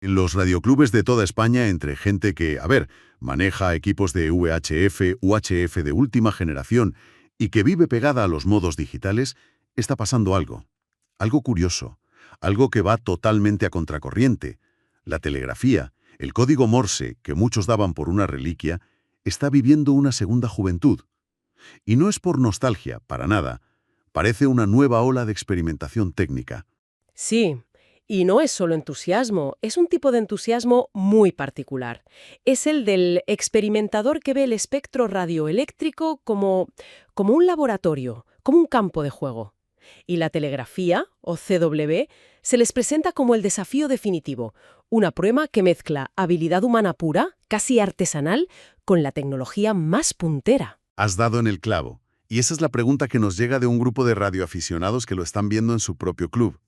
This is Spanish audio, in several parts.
En los radioclubes de toda España, entre gente que, maneja equipos de VHF, UHF de última generación y que vive pegada a los modos digitales, está pasando algo. Algo curioso. Algo que va totalmente a contracorriente. La telegrafía, el código Morse, que muchos daban por una reliquia, está viviendo una segunda juventud. Y no es por nostalgia, para nada. Parece una nueva ola de experimentación técnica. Sí, y no es solo entusiasmo, es un tipo de entusiasmo muy particular. Es el del experimentador que ve el espectro radioeléctrico como un laboratorio, como un campo de juego. Y la telegrafía, o CW, se les presenta como el desafío definitivo, una prueba que mezcla habilidad humana pura, casi artesanal, con la tecnología más puntera. Has dado en el clavo. Y esa es la pregunta que nos llega de un grupo de radioaficionados que lo están viendo en su propio club.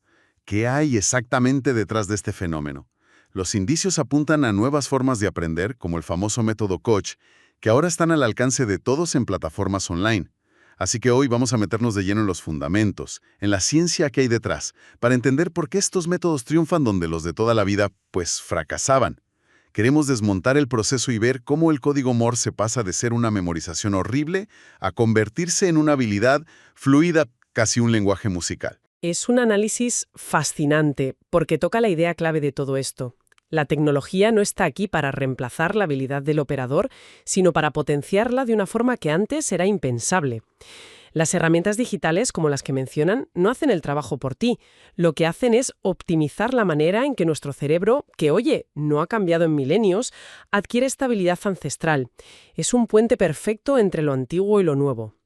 ¿Qué hay exactamente detrás de este fenómeno? Los indicios apuntan a nuevas formas de aprender, como el famoso método Koch, que ahora están al alcance de todos en plataformas online. Así que hoy vamos a meternos de lleno en los fundamentos, en la ciencia que hay detrás, para entender por qué estos métodos triunfan donde los de toda la vida, pues, fracasaban. Queremos desmontar el proceso y ver cómo el código Morse pasa de ser una memorización horrible a convertirse en una habilidad fluida, casi un lenguaje musical. Es un análisis fascinante porque toca la idea clave de todo esto. La tecnología no está aquí para reemplazar la habilidad del operador, sino para potenciarla de una forma que antes era impensable. Las herramientas digitales, como las que mencionan, no hacen el trabajo por ti. Lo que hacen es optimizar la manera en que nuestro cerebro, que oye, no ha cambiado en milenios, adquiere esta habilidad ancestral. Es un puente perfecto entre lo antiguo y lo nuevo.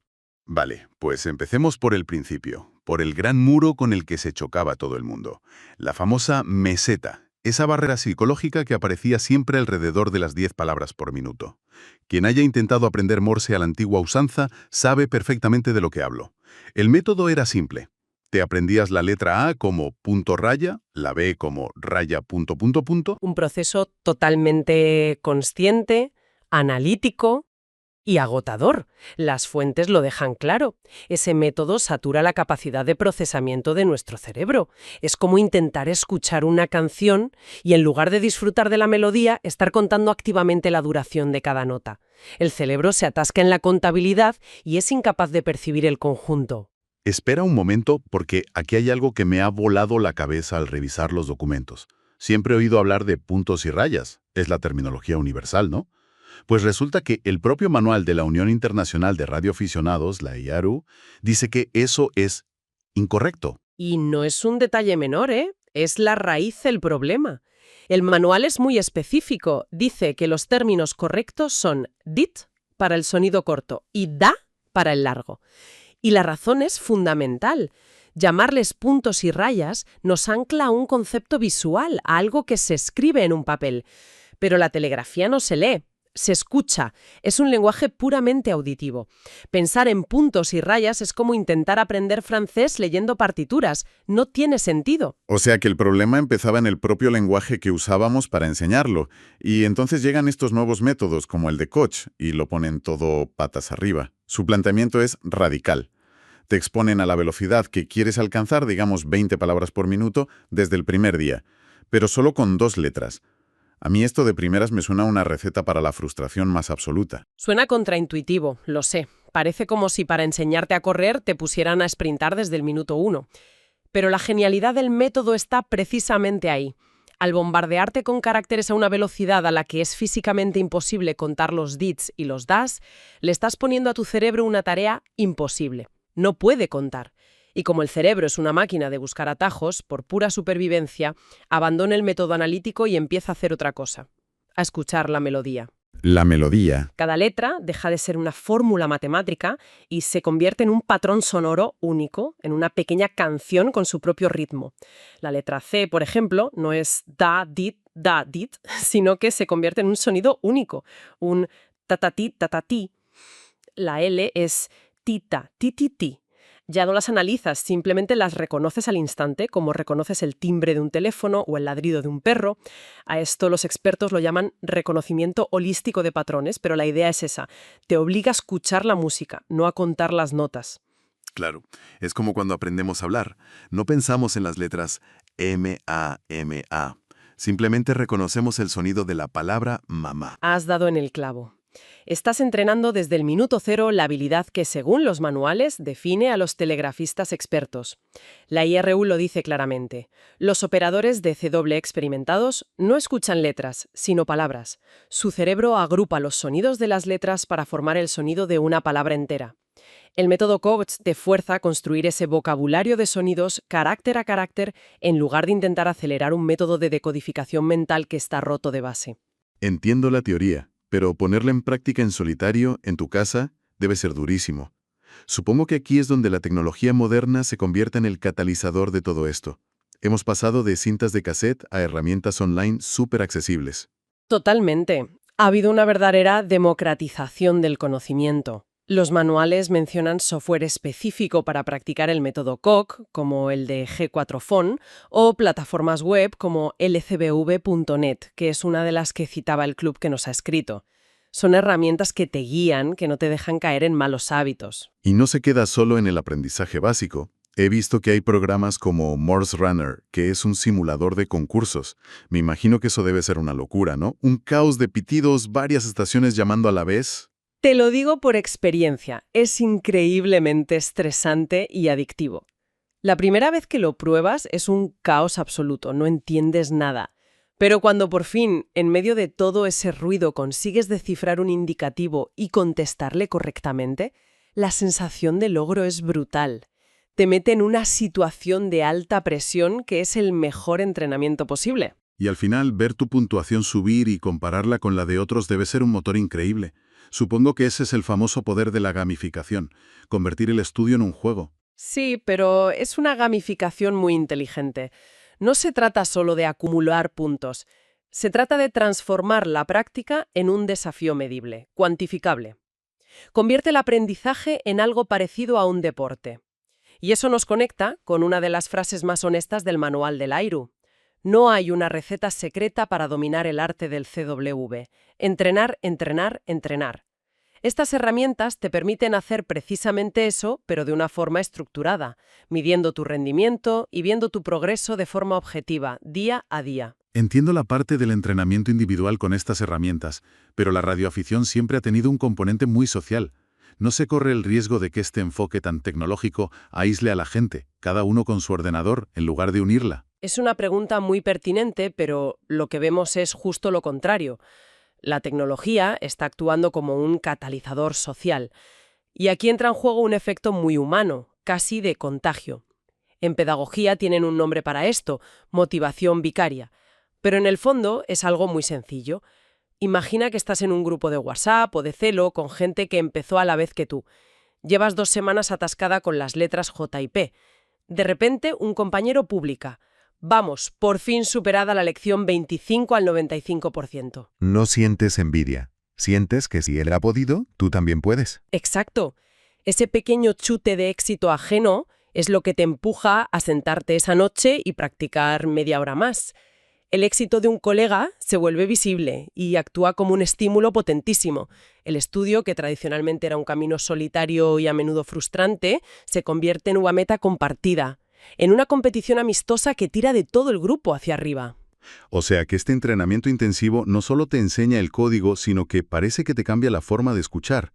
Vale, pues empecemos por el principio, por el gran muro con el que se chocaba todo el mundo. La famosa meseta, esa barrera psicológica que aparecía siempre alrededor de las 10 palabras por minuto. Quien haya intentado aprender Morse a la antigua usanza sabe perfectamente de lo que hablo. El método era simple. Te aprendías la letra A como punto raya, la B como raya punto punto punto. Un proceso totalmente consciente, analítico y agotador. Las fuentes lo dejan claro. Ese método satura la capacidad de procesamiento de nuestro cerebro. Es como intentar escuchar una canción y en lugar de disfrutar de la melodía, estar contando activamente la duración de cada nota. El cerebro se atasca en la contabilidad y es incapaz de percibir el conjunto. Espera un momento, porque aquí hay algo que me ha volado la cabeza al revisar los documentos. Siempre he oído hablar de puntos y rayas. Es la terminología universal, ¿no? Pues resulta que el propio manual de la Unión Internacional de Radioaficionados, la IARU, dice que eso es incorrecto. Y no es un detalle menor, ¿eh? Es la raíz del problema. El manual es muy específico. Dice que los términos correctos son dit para el sonido corto y da para el largo. Y la razón es fundamental. Llamarles puntos y rayas nos ancla a un concepto visual, a algo que se escribe en un papel. Pero la telegrafía no se lee, se escucha. Es un lenguaje puramente auditivo. Pensar en puntos y rayas es como intentar aprender francés leyendo partituras. No tiene sentido. O sea que el problema empezaba en el propio lenguaje que usábamos para enseñarlo, y entonces llegan estos nuevos métodos como el de Koch y lo ponen todo patas arriba. Su planteamiento es radical. Te exponen a la velocidad que quieres alcanzar, digamos 20 palabras por minuto, desde el primer día, pero solo con 2 letras. A mí esto de primeras me suena a una receta para la frustración más absoluta. Suena contraintuitivo, lo sé. Parece como si para enseñarte a correr te pusieran a sprintar desde el minuto 1. Pero la genialidad del método está precisamente ahí. Al bombardearte con caracteres a una velocidad a la que es físicamente imposible contar los dits y los das, le estás poniendo a tu cerebro una tarea imposible. No puede contar. Y como el cerebro es una máquina de buscar atajos, por pura supervivencia, abandona el método analítico y empieza a hacer otra cosa, a escuchar la melodía. La melodía. Cada letra deja de ser una fórmula matemática y se convierte en un patrón sonoro único, en una pequeña canción con su propio ritmo. La letra C, por ejemplo, no es da, dit, sino que se convierte en un sonido único, un tatatí, tatatí. La L es tita, ti, ti, ti. Ya no las analizas, simplemente las reconoces al instante, como reconoces el timbre de un teléfono o el ladrido de un perro. A esto los expertos lo llaman reconocimiento holístico de patrones, pero la idea es esa. Te obliga a escuchar la música, no a contar las notas. Claro, es como cuando aprendemos a hablar. No pensamos en las letras M, A, Simplemente reconocemos el sonido de la palabra mamá. Has dado en el clavo. Estás entrenando desde el minuto cero la habilidad que, según los manuales, define a los telegrafistas expertos. La IRU lo dice claramente. Los operadores de CW experimentados no escuchan letras, sino palabras. Su cerebro agrupa los sonidos de las letras para formar el sonido de una palabra entera. El método Coates te fuerza a construir ese vocabulario de sonidos carácter a carácter en lugar de intentar acelerar un método de decodificación mental que está roto de base. Entiendo la teoría, pero ponerla en práctica en solitario, en tu casa, debe ser durísimo. Supongo que aquí es donde la tecnología moderna se convierte en el catalizador de todo esto. Hemos pasado de cintas de cassette a herramientas online súper accesibles. Totalmente. Ha habido una verdadera democratización del conocimiento. Los manuales mencionan software específico para practicar el método COC, como el de G4Phone, o plataformas web como lcbv.net, que es una de las que citaba el club que nos ha escrito. Son herramientas que te guían, que no te dejan caer en malos hábitos. Y no se queda solo en el aprendizaje básico. He visto que hay programas como Morse Runner, que es un simulador de concursos. Me imagino que eso debe ser una locura, ¿no? Un caos de pitidos, varias estaciones llamando a la vez. Te lo digo por experiencia, es increíblemente estresante y adictivo. La primera vez que lo pruebas es un caos absoluto, no entiendes nada. Pero cuando por fin, en medio de todo ese ruido, consigues descifrar un indicativo y contestarle correctamente, la sensación de logro es brutal. Te mete en una situación de alta presión que es el mejor entrenamiento posible. Y al final, ver tu puntuación subir y compararla con la de otros debe ser un motor increíble. Supongo que ese es el famoso poder de la gamificación, convertir el estudio en un juego. Sí, pero es una gamificación muy inteligente. No se trata solo de acumular puntos. Se trata de transformar la práctica en un desafío medible, cuantificable. Convierte el aprendizaje en algo parecido a un deporte. Y eso nos conecta con una de las frases más honestas del manual del IRU. No hay una receta secreta para dominar el arte del CW. Entrenar, entrenar, entrenar. Estas herramientas te permiten hacer precisamente eso, pero de una forma estructurada, midiendo tu rendimiento y viendo tu progreso de forma objetiva, día a día. Entiendo la parte del entrenamiento individual con estas herramientas, pero la radioafición siempre ha tenido un componente muy social. No se corre el riesgo de que este enfoque tan tecnológico aísle a la gente, cada uno con su ordenador, en lugar de unirla. Es una pregunta muy pertinente, pero lo que vemos es justo lo contrario. La tecnología está actuando como un catalizador social. Y aquí entra en juego un efecto muy humano, casi de contagio. En pedagogía tienen un nombre para esto, motivación vicaria. Pero en el fondo es algo muy sencillo. Imagina que estás en un grupo de WhatsApp o de Celo con gente que empezó a la vez que tú. Llevas 2 semanas atascada con las letras J y P. De repente, un compañero publica: vamos, por fin superada la lección 25 al 95%. No sientes envidia. Sientes que si él ha podido, tú también puedes. Exacto. Ese pequeño chute de éxito ajeno es lo que te empuja a sentarte esa noche y practicar media hora más. El éxito de un colega se vuelve visible y actúa como un estímulo potentísimo. El estudio, que tradicionalmente era un camino solitario y a menudo frustrante, se convierte en una meta compartida, en una competición amistosa que tira de todo el grupo hacia arriba. O sea que este entrenamiento intensivo no solo te enseña el código, sino que parece que te cambia la forma de escuchar.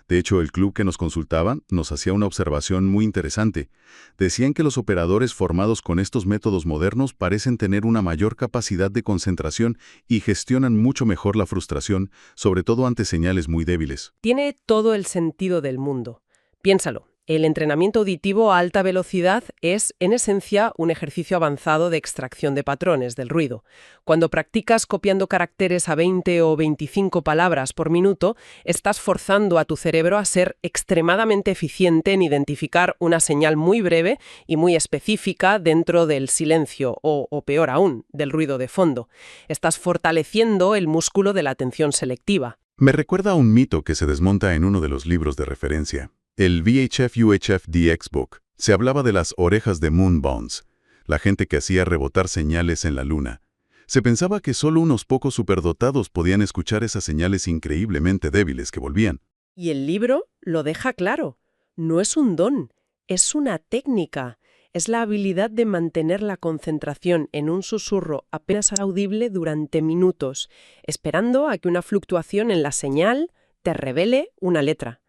De hecho, el club que nos consultaba nos hacía una observación muy interesante. Decían que los operadores formados con estos métodos modernos parecen tener una mayor capacidad de concentración y gestionan mucho mejor la frustración, sobre todo ante señales muy débiles. Tiene todo el sentido del mundo. Piénsalo. El entrenamiento auditivo a alta velocidad es, en esencia, un ejercicio avanzado de extracción de patrones del ruido. Cuando practicas copiando caracteres a 20 o 25 palabras por minuto, estás forzando a tu cerebro a ser extremadamente eficiente en identificar una señal muy breve y muy específica dentro del silencio o peor aún, del ruido de fondo. Estás fortaleciendo el músculo de la atención selectiva. Me recuerda a un mito que se desmonta en uno de los libros de referencia. El VHF-UHF DX Book. Se hablaba de las orejas de Moon Bones, la gente que hacía rebotar señales en la luna. Se pensaba que solo unos pocos superdotados podían escuchar esas señales increíblemente débiles que volvían. Y el libro lo deja claro. No es un don, es una técnica. es la habilidad de mantener la concentración en un susurro apenas audible durante minutos, esperando a que una fluctuación en la señal te revele una letra.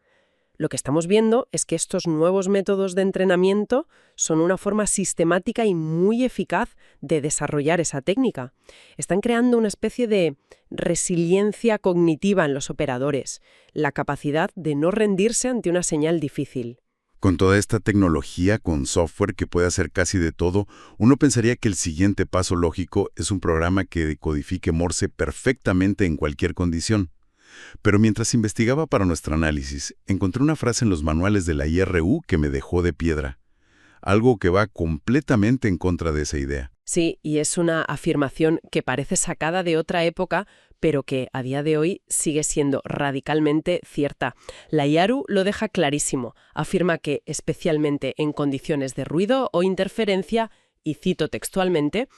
Lo que estamos viendo es que estos nuevos métodos de entrenamiento son una forma sistemática y muy eficaz de desarrollar esa técnica. Están creando una especie de resiliencia cognitiva en los operadores, la capacidad de no rendirse ante una señal difícil. Con toda esta tecnología, con software que puede hacer casi de todo, uno pensaría que el siguiente paso lógico es un programa que decodifique Morse perfectamente en cualquier condición. Pero mientras investigaba para nuestro análisis, encontré una frase en los manuales de la IRU que me dejó de piedra. Algo que va completamente en contra de esa idea. Sí, y es una afirmación que parece sacada de otra época, pero que a día de hoy sigue siendo radicalmente cierta. La IARU lo deja clarísimo. Afirma que, especialmente en condiciones de ruido o interferencia, y cito textualmente,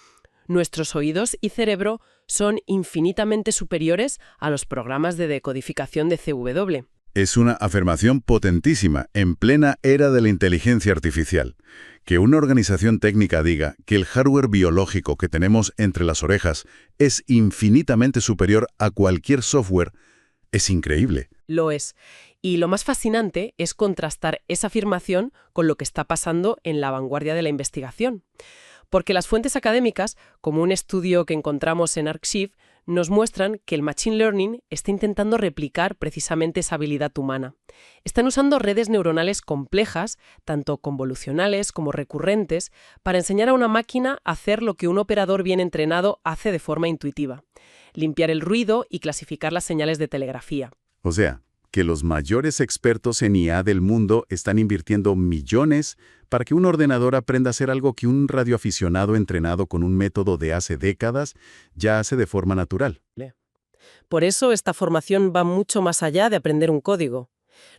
nuestros oídos y cerebro son infinitamente superiores a los programas de decodificación de CW. Es una afirmación potentísima en plena era de la inteligencia artificial. Que una organización técnica diga que el hardware biológico que tenemos entre las orejas es infinitamente superior a cualquier software es increíble. Lo es. Y lo más fascinante es contrastar esa afirmación con lo que está pasando en la vanguardia de la investigación. Porque las fuentes académicas, como un estudio que encontramos en Arxiv, nos muestran que el Machine Learning está intentando replicar precisamente esa habilidad humana. Están usando redes neuronales complejas, tanto convolucionales como recurrentes, para enseñar a una máquina a hacer lo que un operador bien entrenado hace de forma intuitiva: limpiar el ruido y clasificar las señales de telegrafía. O sea, que los mayores expertos en IA del mundo están invirtiendo millones para que un ordenador aprenda a hacer algo que un radioaficionado entrenado con un método de hace décadas ya hace de forma natural. Por eso esta formación va mucho más allá de aprender un código.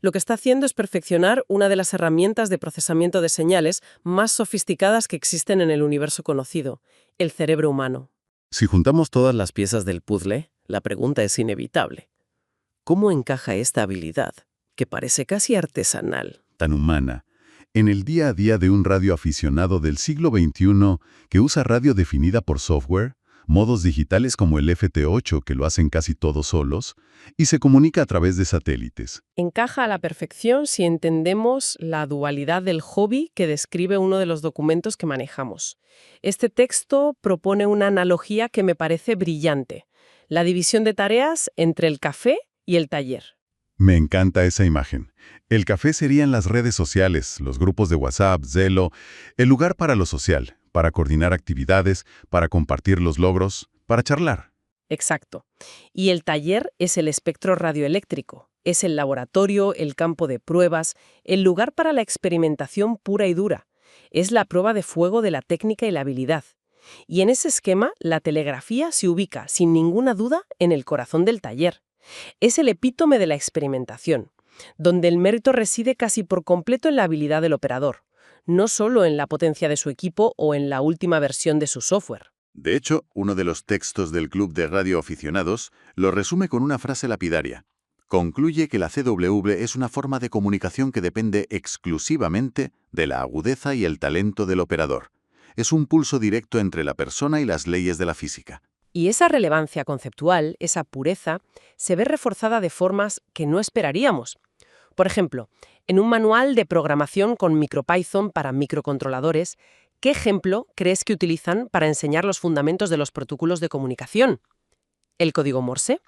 Lo que está haciendo es perfeccionar una de las herramientas de procesamiento de señales más sofisticadas que existen en el universo conocido: el cerebro humano. Si juntamos todas Las piezas del puzzle, la pregunta es inevitable: ¿cómo encaja esta habilidad, que parece casi artesanal, tan humana, en el día a día de un radioaficionado del siglo XXI que usa radio definida por software, modos digitales como el FT8 que lo hacen casi todos solos, y se comunica a través de satélites? encaja a la perfección si entendemos la dualidad del hobby que describe uno de los documentos que manejamos. Este texto propone una analogía que me parece brillante: la división de tareas entre el café y el taller. Me encanta esa imagen. El café serían las redes sociales, los grupos de WhatsApp, Zello, el lugar para lo social, para coordinar actividades, para compartir los logros, para charlar. Exacto. Y el taller es el espectro radioeléctrico. Es el laboratorio, el campo de pruebas, el lugar para la experimentación pura y dura. Es la prueba de fuego de la técnica y la habilidad. Y en ese esquema, la telegrafía se ubica, sin ninguna duda, en el corazón del taller. Es el epítome de la experimentación, donde el mérito reside casi por completo en la habilidad del operador, no solo en la potencia de su equipo o en la última versión de su software. De hecho, uno de los textos del Club de Radioaficionados lo resume con una frase lapidaria. Concluye que la CW es una forma de comunicación que depende exclusivamente de la agudeza y el talento del operador. Es un pulso directo entre la persona y las leyes de la física. Y esa relevancia conceptual, esa pureza, se ve reforzada de formas que no esperaríamos. Por ejemplo, en un manual de programación con MicroPython para microcontroladores, ¿qué ejemplo crees que utilizan para enseñar los fundamentos de los protocolos de comunicación? ¿El código Morse?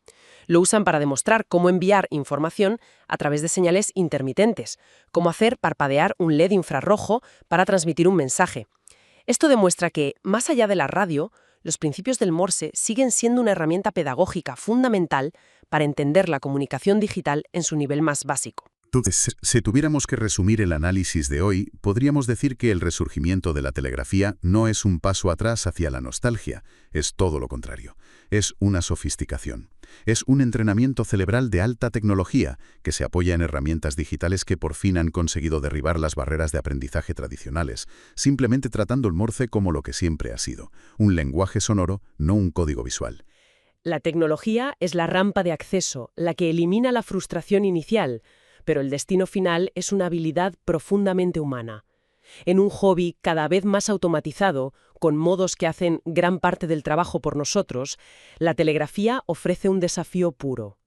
Lo usan para demostrar cómo enviar información a través de señales intermitentes, cómo hacer parpadear un LED infrarrojo para transmitir un mensaje. Esto demuestra que, más allá de la radio, los principios del Morse siguen siendo una herramienta pedagógica fundamental para entender la comunicación digital en su nivel más básico. Entonces, si tuviéramos que resumir el análisis de hoy, podríamos decir que el resurgimiento de la telegrafía no es un paso atrás hacia la nostalgia, es todo lo contrario. Es una sofisticación. Es un entrenamiento cerebral de alta tecnología que se apoya en herramientas digitales que por fin han conseguido derribar las barreras de aprendizaje tradicionales, simplemente tratando el Morse como lo que siempre ha sido, un lenguaje sonoro, no un código visual. La tecnología es la rampa de acceso, la que elimina la frustración inicial, pero el destino final es una habilidad profundamente humana. En un hobby cada vez más automatizado, con modos que hacen gran parte del trabajo por nosotros, la telegrafía ofrece un desafío puro.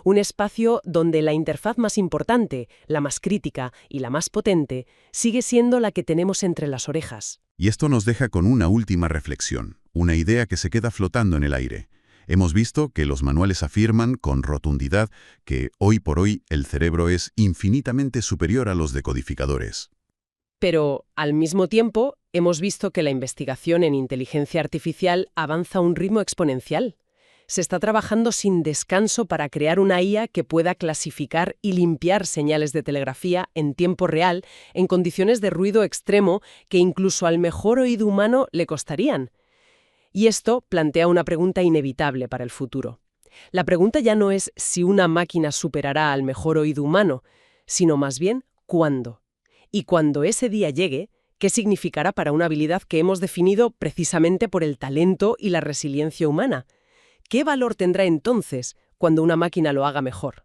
Un espacio donde la interfaz más importante, la más crítica y la más potente, sigue siendo la que tenemos entre las orejas. Y esto nos deja con una última reflexión, una idea que se queda flotando en el aire. Hemos visto que los manuales afirman con rotundidad que hoy por hoy el cerebro es infinitamente superior a los decodificadores. Pero, al mismo tiempo, hemos visto que la investigación en inteligencia artificial avanza a un ritmo exponencial. Se está trabajando sin descanso para crear una IA que pueda clasificar y limpiar señales de telegrafía en tiempo real en condiciones de ruido extremo que incluso al mejor oído humano le costarían. Y esto plantea una pregunta inevitable para el futuro. La pregunta ya no es si una máquina superará al mejor oído humano, sino más bien ¿cuándo? Y cuando ese día llegue, ¿qué significará para una habilidad que hemos definido precisamente por el talento y la resiliencia humana? ¿Qué valor tendrá entonces cuando una máquina lo haga mejor?